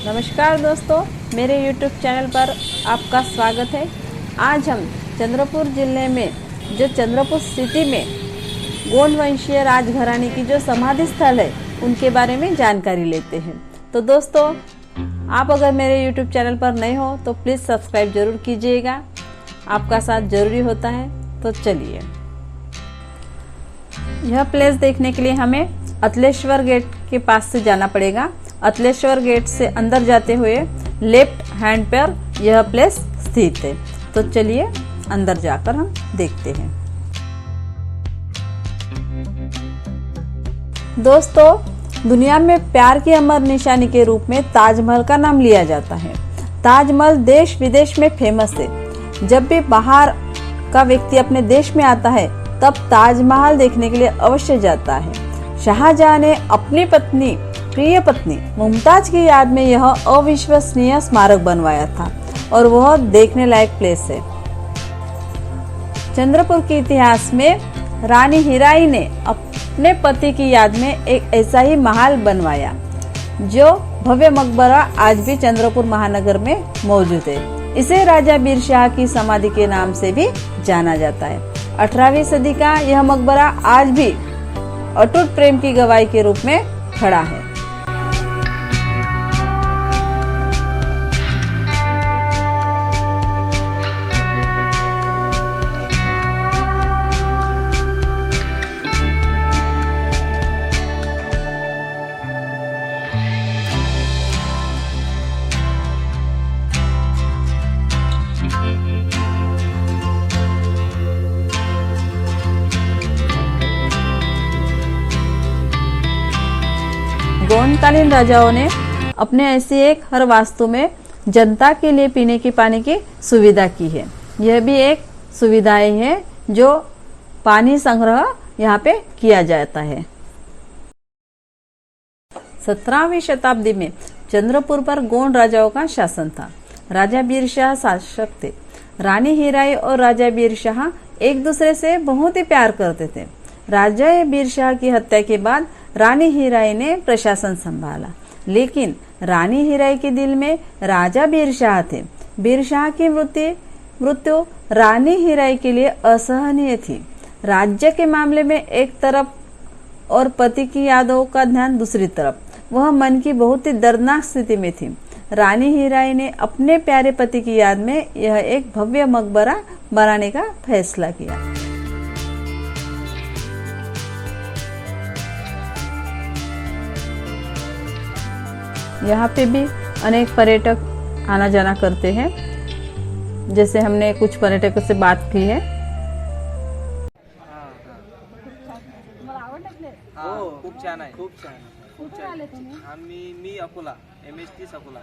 नमस्कार दोस्तों, मेरे YouTube चैनल पर आपका स्वागत है। आज हम चंद्रपुर जिले में जो चंद्रपुर सिटी में गोंड वंशीय राजघराने की जो समाधि स्थल है उनके बारे में जानकारी लेते हैं। तो दोस्तों, आप अगर मेरे YouTube चैनल पर नए हो तो प्लीज़ सब्सक्राइब जरूर कीजिएगा, आपका साथ जरूरी होता है। तो चलिए, यह प्लेस देखने के लिए हमें अतलेश्वर गेट के पास से जाना पड़ेगा। अतलेश्वर गेट से अंदर जाते हुए लेफ्ट हैंड पर यह प्लेस स्थित है। तो चलिए अंदर जाकर हम देखते हैं। दोस्तों, दुनिया में प्यार की अमर निशानी के रूप में ताजमहल का नाम लिया जाता है। ताजमहल देश विदेश में फेमस है। जब भी बाहर का व्यक्ति अपने देश में आता है तब ताजमहल देखने के लिए अवश्य जाता है। शाहजहां ने अपनी प्रिय पत्नी मुमताज की याद में यह अविश्वसनीय स्मारक बनवाया था और वह देखने लायक प्लेस है। चंद्रपुर के इतिहास में रानी हीराई ने अपने पति की याद में एक ऐसा ही महल बनवाया, जो भव्य मकबरा आज भी चंद्रपुर महानगर में मौजूद है। इसे राजा बीर शाह की समाधि के नाम से भी जाना जाता है। 18वीं सदी का यह मकबरा आज भी अटूट प्रेम की गवाही के रूप में खड़ा है। गोंडकालीन राजाओं ने अपने ऐसी एक हर वास्तु में जनता के लिए पीने की पानी की सुविधा की है। यह भी एक सुविधाएं है जो पानी संग्रह यहाँ पे किया जाता है। 17वीं शताब्दी में चंद्रपुर पर गोंड राजाओं का शासन था। राजा बीर शाह शासक थे। रानी हीराई और राजा बीर शाह एक दूसरे से बहुत ही प्यार करते थे। राजा बीर शाह की हत्या के बाद रानी हीराई ने प्रशासन संभाला, लेकिन रानी हीराई के दिल में राजा बीर शाह थे। बीर शाह की मृत्यु रानी हीराई के लिए असहनीय थी। राज्य के मामले में एक तरफ और पति की यादों का ध्यान दूसरी तरफ, वह मन की बहुत ही दर्दनाक स्थिति में थी। रानी हीराई ने अपने प्यारे पति की याद में यह एक भव्य मकबरा बनाने का फैसला किया। यहाँ पे भी अनेक पर्यटक आना जाना करते हैं। जैसे हमने कुछ पर्यटकों से बात की है। खूप छान आहे, खूप छान, खूप छान। मी अकोला, MST अकोला।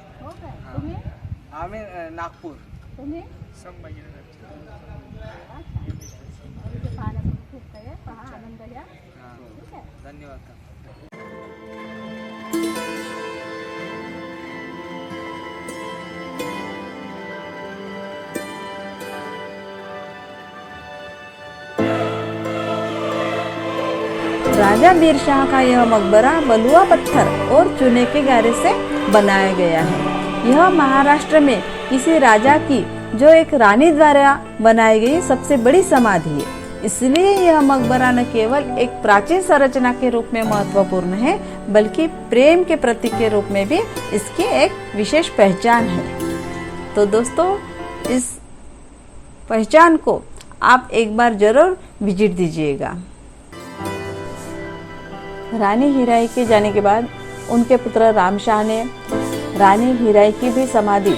आम्ही नागपूर। धन्यवाद। राजा बीर शाह का यह मकबरा बलुआ पत्थर और चूने के गारे से बनाया गया है। यह महाराष्ट्र में किसी राजा की जो एक रानी द्वारा बनाई गई सबसे बड़ी समाधि है। इसलिए यह मकबरा न केवल एक प्राचीन संरचना के रूप में महत्वपूर्ण है, बल्कि प्रेम के प्रतीक के रूप में भी इसकी एक विशेष पहचान है। तो दोस्तों, इस पहचान को आप एक बार जरूर विजिट दीजिएगा। रानी हीराई के जाने के बाद उनके पुत्र राम शाह ने रानी हीराई की भी समाधि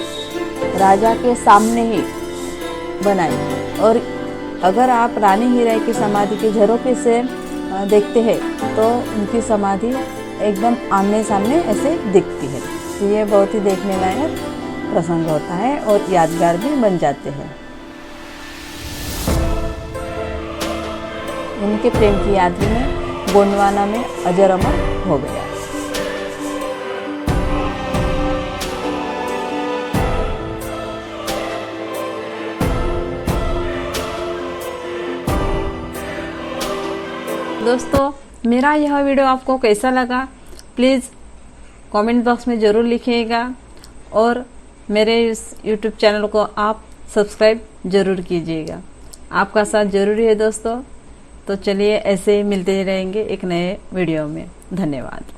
राजा के सामने ही बनाई। और अगर आप रानी हीराई की समाधि के झरोखे से देखते हैं तो उनकी समाधि एकदम आमने सामने ऐसे दिखती है। तो ये बहुत ही देखने लायक प्रसंग होता है और यादगार भी बन जाते हैं। उनके प्रेम की याद में गोंडवाना में अजर अमर हो गया। दोस्तों, मेरा यह वीडियो आपको कैसा लगा प्लीज़ कमेंट बॉक्स में ज़रूर लिखिएगा। और मेरे इस YouTube चैनल को आप सब्सक्राइब जरूर कीजिएगा। आपका साथ जरूरी है दोस्तों। तो चलिए ऐसे ही मिलते रहेंगे एक नए वीडियो में। धन्यवाद।